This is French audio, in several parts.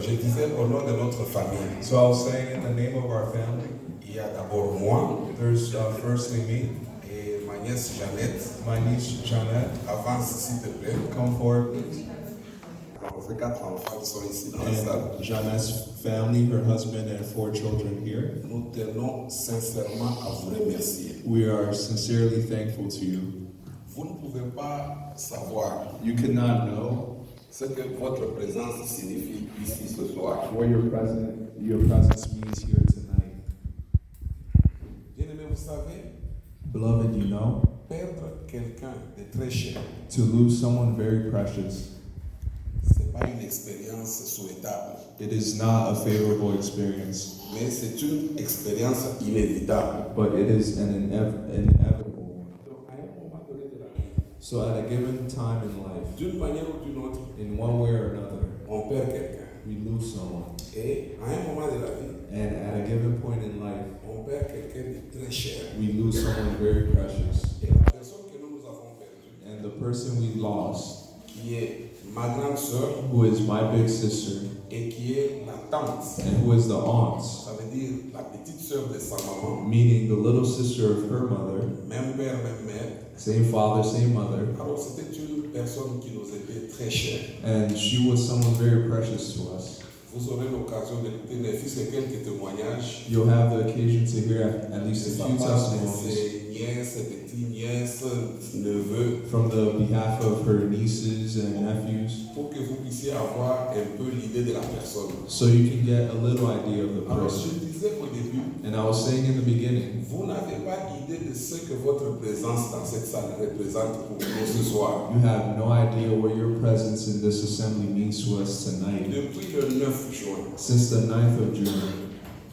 je disais au nom de notre famille. So I was saying in the name of our family, Il y a d'abord moi there's firstly me, et ma nièce Jeannette. my niece Jeanette. Avance s'il te plaît. Come forward, please. On fait 4 enfants qui sont ici dans la salle. And Jeanette's family, her husband, and 4 children here. Nous tenons sincèrement à vous remercier. We are sincerely thankful to you. Vous ne pouvez pas savoir You cannot know ce que votre présence signifie ici ce soir. what your presence means here tonight. Bien-aimés, vous savez, Beloved, you know, perdre quelqu'un de très cher, to lose someone very precious, ce n'est pas une expérience souhaitable, it is not a favorable experience, mais c'est une expérience inévitable. but it is an inevitable one. Donc, à un moment donné de la vie, So at a given time in life, d'une manière ou d'une autre, in one way or another, on perd quelqu'un. we lose someone. Et à un moment de la vie, And at a given point in life, on perd quelqu'un de très cher. we lose someone very precious. Et la personne que nous avons perdue, And the person we lost, qui est ma grande sœur who is my big sister, et qui est la tante, and who is the aunt, ça veut dire la petite sœur de sa maman, meaning the little sister of her mother, même père, même mère. same father, same mother, Alors c'était une personne qui nous était très chère. and she was someone very precious to us. Vous aurez l'occasion d'écouter ne fût-ce que quelques témoignages You'll have the occasion to hear at least de a sa few part de testimonies ses nièces, petites-nièces, neveux, from the behalf of her nieces and nephews, pour que vous puissiez avoir un peu l'idée de la personne. so you can get a little idea of the Alors person. je disais au début, And I was saying in the beginning, vous n'avez pas idée de ce que votre présence dans cette salle représente pour nous ce soir. you have no idea what your presence in this assembly means to us tonight. Depuis le 9 juin, Since the 9th of June,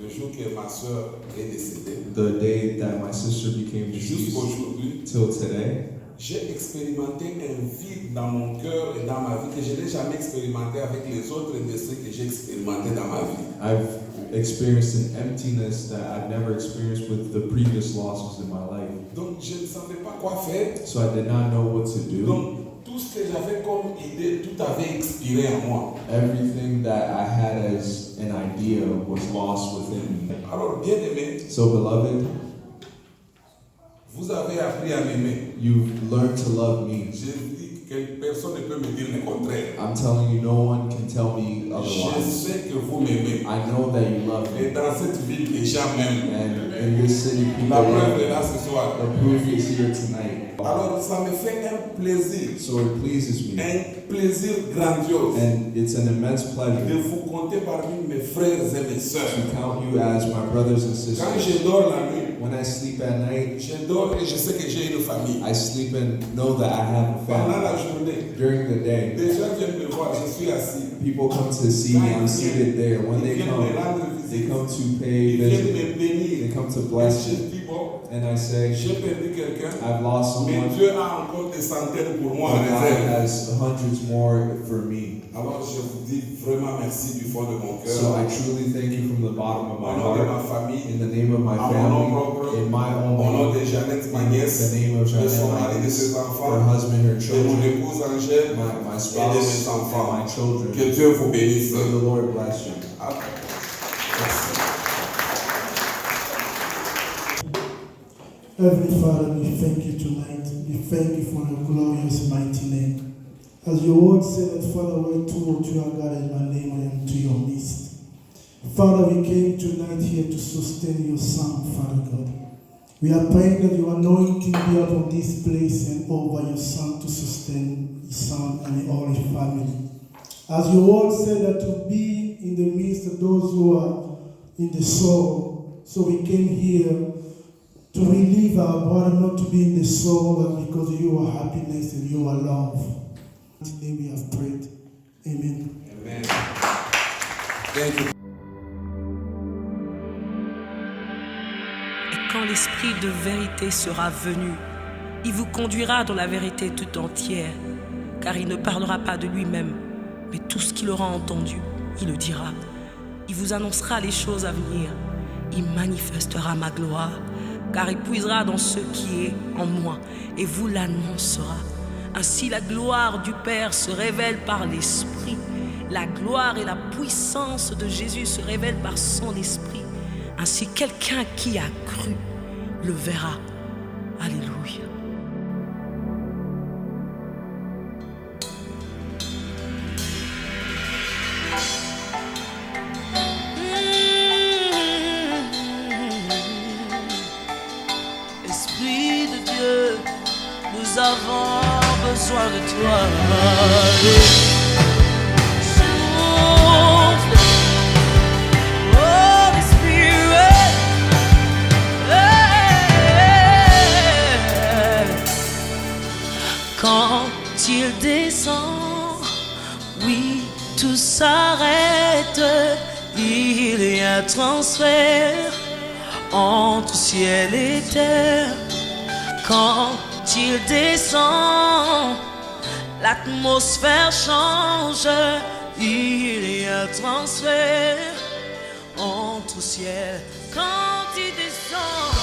le jour que ma soeur est décédée, the day that my sister became deceased, jusqu'aujourd'hui, till today, j'ai expérimenté un vide dans mon cœur et dans ma vie que je n'ai jamais expérimenté avec les autres décès que j'ai expérimenté dans ma vie. I've experienced an emptiness that I've never experienced with the previous losses in my life. Donc je ne savais pas quoi faire. So I did not know what to do. Donc tout ce que j'avais comme idée, tout avait expiré en moi. Everything that I had as an idea was lost within me. Alors bien aimé, So beloved, vous avez appris à m'aimer. you've learned to love me. Je dis que personne ne peut me dire le contraire. I'm telling you, no one can tell me Je otherwise. sais que vous m'aimez. I know that you love Et me. dans cette ville, les gens m'aiment. And in this city, people La preuve love est me. là ce soir. The proof is here tonight. Alors ça me fait un plaisir, So it pleases me. un plaisir grandiose And it's an immense de pleasure vous compter parmi mes frères et mes sœurs. to count you as my brothers and Quand sisters. je dors la nuit, When I sleep at night, je dors et je sais que j'ai une famille. I sleep and know that I have a Pendant family. la journée, During the day, des gens viennent me voir, je suis assis. people come to see me. I'm seated there. When Ils they viennent me come, rendre they visite. come to Ils pay viennent visit. me bénir. They come to Et bless je you. dis, bon, And I say, j'ai perdu quelqu'un, I've lost mais someone, Dieu a encore des centaines pour moi en but God réserve. has hundreds more for me. Alors je vous dis vraiment merci du fond de mon So cœur. I truly thank you from the bottom of Au my nom de ma heart, famille, in the name of my à mon nom family, propre, in my au own nom name, de Jeannette, ma in nièce, the name of de Jeanette, son my mari, de niece, ses her enfants, husband, her de mon children, épouse Angèle my et de spouse, mes enfants. and my children. Que Dieu vous bénisse. May the Lord bless you. Merci. Heavenly Father, we thank you tonight. We thank you for your glorious mighty name. As your word said that, Father, where two or three are gathered in my name, I am to your midst. Father, we came tonight here to sustain your son, Father God. We are praying that your anointing be upon this place and over your son to sustain his son and all his family. As your word said that to be in the midst of those who are in the soul. So we came here to relieve our body, not to be in the soul, but because of your happiness and your love. Today we have prayed. Amen. Amen. Thank you. Et quand l'Esprit de vérité sera venu, il vous conduira dans la vérité tout entière, car il ne parlera pas de lui-même, mais tout ce qu'il aura entendu, il le dira. Il vous annoncera les choses à venir, il manifestera ma gloire, car il puisera dans ce qui est en moi et vous l'annoncera. Ainsi la gloire du Père se révèle par l'Esprit, La gloire et la puissance de Jésus se révèlent par son esprit. Ainsi, quelqu'un qui a cru le verra. Alléluia. Esprit de Dieu, nous avons besoin de toi. Souffle, Holy Spirit. Quand il descend, oui, tout s'arrête. Il y a transfert entre ciel et terre. Quand il descend, l'atmosphère change. Il y a transfert entre ciel. Quand il descend.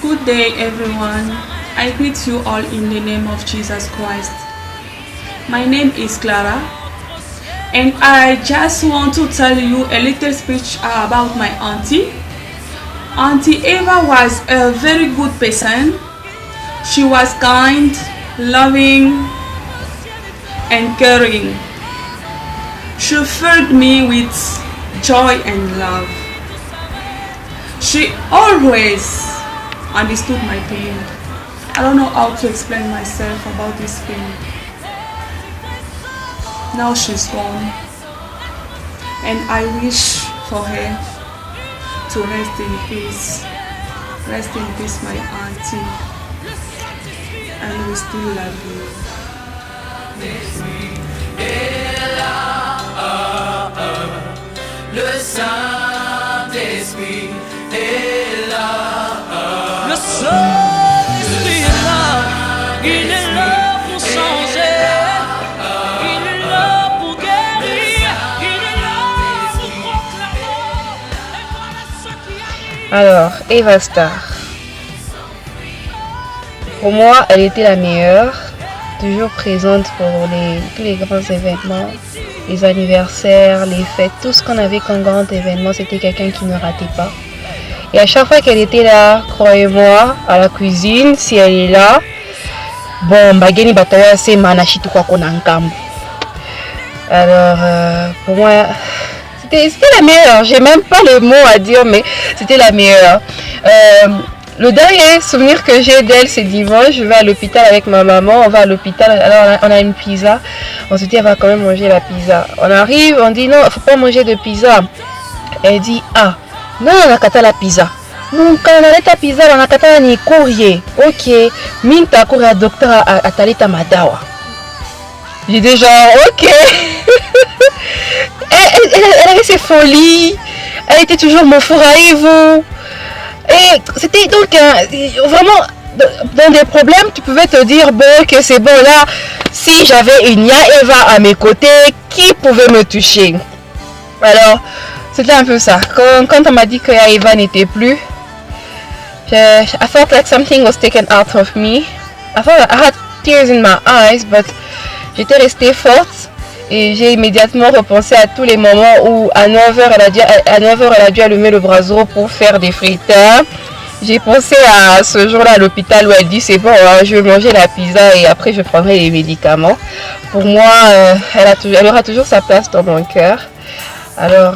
Good day, everyone. I greet you all in the name of Jesus Christ. My name is Clara, and I just want to tell you a little speech about my auntie. Auntie Eva was a very good person. She was kind, loving, and caring. She filled me with joy and love. She always understood my pain. I don't know how to explain myself about this pain. Now she's gone, and I wish for her to rest in peace. Rest in peace, my auntie. And we still love you. Le Saint-Esprit est là. Le Saint-Esprit est là. Il est là pour changer. Il est là pour guérir. Il est là pour proclamer. Alors, Eva Star. Pour moi, elle était la meilleure, toujours présente pour tous les grands événements, les anniversaires, les fêtes, tout ce qu'on avait comme grand événement, c'était quelqu'un qui ne ratait pas. Et à chaque fois qu'elle était là, croyez-moi, à la cuisine, si elle est là, bon, bageni bataya c'est manachitu kwa konankambu. Alors, pour moi, c'était la meilleure. J'ai même pas les mots à dire, mais c'était la meilleure. Le dernier souvenir que j'ai d'elle, c'est dimanche, je vais à l'hôpital avec ma maman, on va à l'hôpital, alors on a une pizza, on se dit elle va quand même manger la pizza. On arrive, on dit non, il ne faut pas manger de pizza. Elle dit ah, non, on a kata la pizza. Non, quand on a la pizza, on a kata ni courrier. Ok, minta courrier docteur à talita madawa. J'ai dit genre ok. elle avait ses folies, elle était toujours mon four à Evo. Et c'était donc vraiment dans des problèmes, tu pouvais te dire bon que c'est bon là, si j'avais une Eva à mes côtés, qui pouvait me toucher? Alors c'était un peu ça. Quand on m'a dit que Eva n'était plus, I felt like something was taken out of me. I had tears in my eyes, but j'étais restée forte. Et j'ai immédiatement repensé à tous les moments où à 9h elle a dû allumer le brasero pour faire des frites. J'ai pensé à ce jour-là à l'hôpital où elle dit c'est bon, je vais manger la pizza et après je prendrai les médicaments. Pour moi, elle aura toujours sa place dans mon cœur. Alors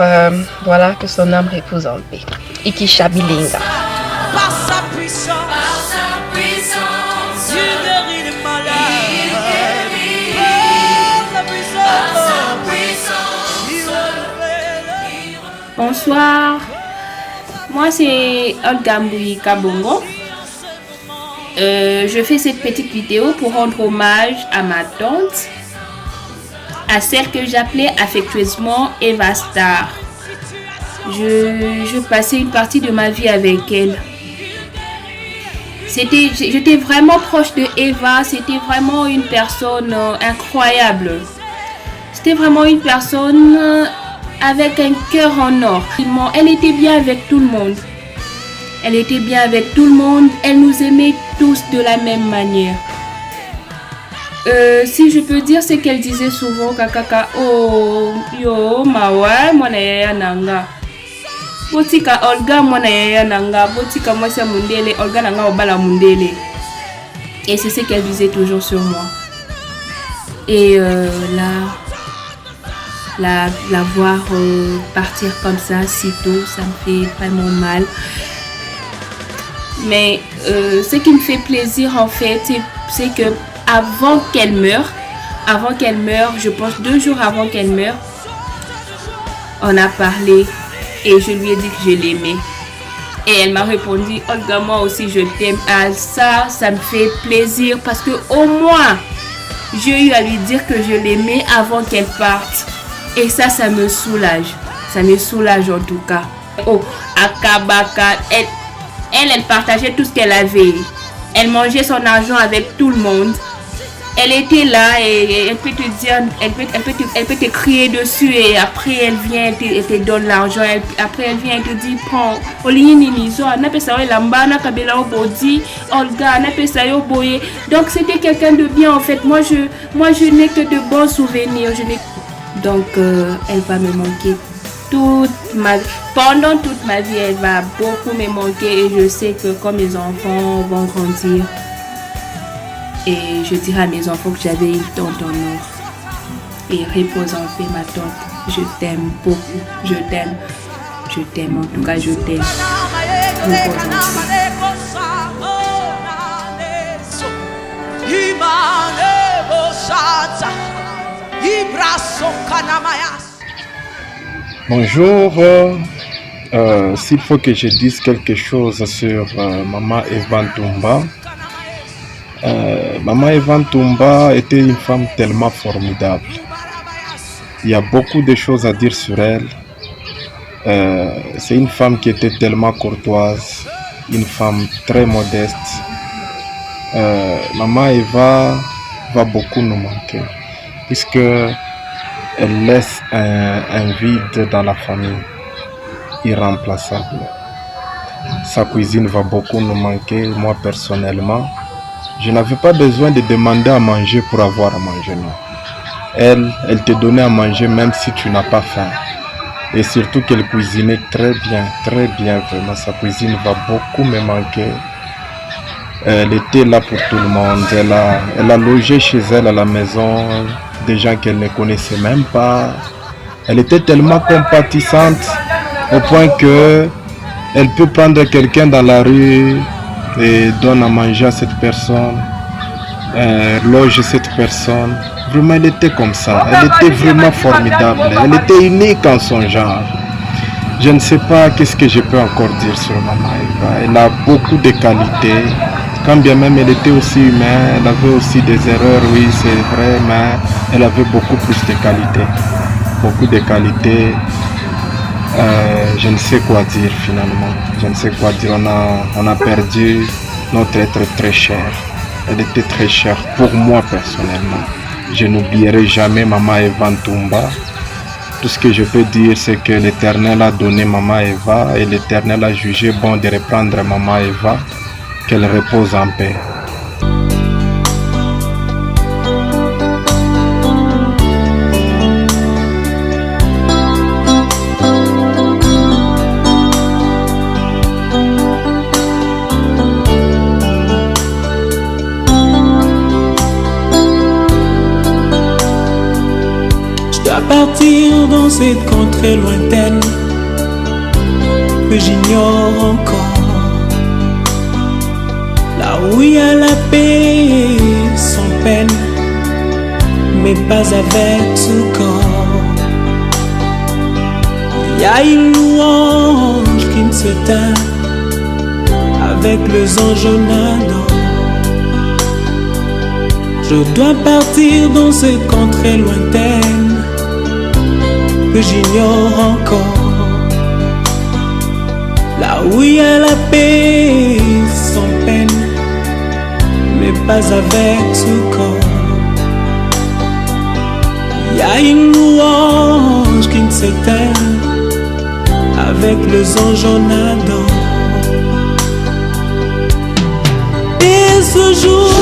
voilà, que son âme repose en paix. Iki Shabilinga. Par sa puissance, Dieu guérit les malades. Bonsoir, moi c'est Olga Mboui Kabongo. Je fais cette petite vidéo pour rendre hommage à ma tante, à celle que j'appelais affectueusement Eva Star. Je passais une partie de ma vie avec elle. J'étais vraiment proche de Eva, c'était vraiment une personne incroyable. C'était vraiment une personne avec un cœur en or. Elle était bien avec tout le monde. Elle était bien avec tout le monde. Elle nous aimait tous de la même manière. Si je peux dire, c'est qu'elle disait souvent kakaka oh yo mawa mwana yaya nanga botika Olga mwana yaya nanga botika mwasi mundele Olga nanga obala mundele. Et c'est ce qu'elle disait toujours sur moi. Et la voir partir comme ça si tôt, ça me fait vraiment mal. Mais ce qui me fait plaisir en fait, c'est que avant qu'elle meure, je pense 2 jours avant qu'elle meure, on a parlé et je lui ai dit que je l'aimais. Et elle m'a répondu, Olga, moi aussi je t'aime. Ah, ça me fait plaisir parce que au moins, j'ai eu à lui dire que je l'aimais avant qu'elle parte. Et ça me soulage. Ça me soulage en tout cas. Oh, Akabaka, elle partageait tout ce qu'elle avait. Elle mangeait son argent avec tout le monde. Elle était là et elle peut te dire, elle peut te crier dessus et après elle vient, elle te donne l'argent. Après elle vient, elle te dit prends. Donc c'était quelqu'un de bien en fait. Moi je n'ai que de bons souvenirs. Donc elle va me manquer pendant toute ma vie, elle va beaucoup me manquer et je sais que quand mes enfants vont grandir, et je dirai à mes enfants que j'avais une tante en or. Et repose en paix ma tante, je t'aime beaucoup, je t'aime en tout cas, je t'aime. Repose en paix. Bonjour, s'il faut que je dise quelque chose sur Maman Eva Ntumba. Maman Eva Ntumba était une femme tellement formidable. Il y a beaucoup de choses à dire sur elle. C'est une femme qui était tellement courtoise, une femme très modeste. Maman Eva va beaucoup nous manquer, puisque elle laisse un vide dans la famille, irremplaçable. Sa cuisine va beaucoup nous manquer. Moi personnellement, je n'avais pas besoin de demander à manger pour avoir à manger, non. Elle te donnait à manger même si tu n'as pas faim. Et surtout qu'elle cuisinait très bien, vraiment. Sa cuisine va beaucoup me manquer. Elle était là pour tout le monde. Elle a logé chez elle à la maison des gens qu'elle ne connaissait même pas. Elle était tellement compatissante au point que elle peut prendre quelqu'un dans la rue et donne à manger à cette personne, loge cette personne. Vraiment, elle était comme ça. Elle était vraiment formidable. Elle était unique en son genre. Je ne sais pas qu'est-ce que je peux encore dire sur Maman Eva. Elle a beaucoup de qualités. Quand bien même elle était aussi humaine, elle avait aussi des erreurs, oui c'est vrai, mais elle avait beaucoup plus de qualités. Beaucoup de qualités. Je ne sais quoi dire finalement. Je ne sais quoi dire. On a perdu notre être très cher. Elle était très chère pour moi personnellement. Je n'oublierai jamais Maman Eva Ntumba. Tout ce que je peux dire, c'est que l'Éternel a donné Maman Eva et l'Éternel a jugé bon de reprendre Maman Eva. Qu'elle repose en paix. Je dois partir dans cette contrée lointaine que j'ignore encore. Là où il y a la paix sans peine, mais pas avec ce corps. Il y a une louange qui ne s'éteint avec les anges en adore. Je dois partir dans cette contrée lointaine que j'ignore encore. Là où il y a la paix sans peine, mais pas avec ce corps. Il y a une louange qui ne s'éteint avec les anges en adore. Et ce jour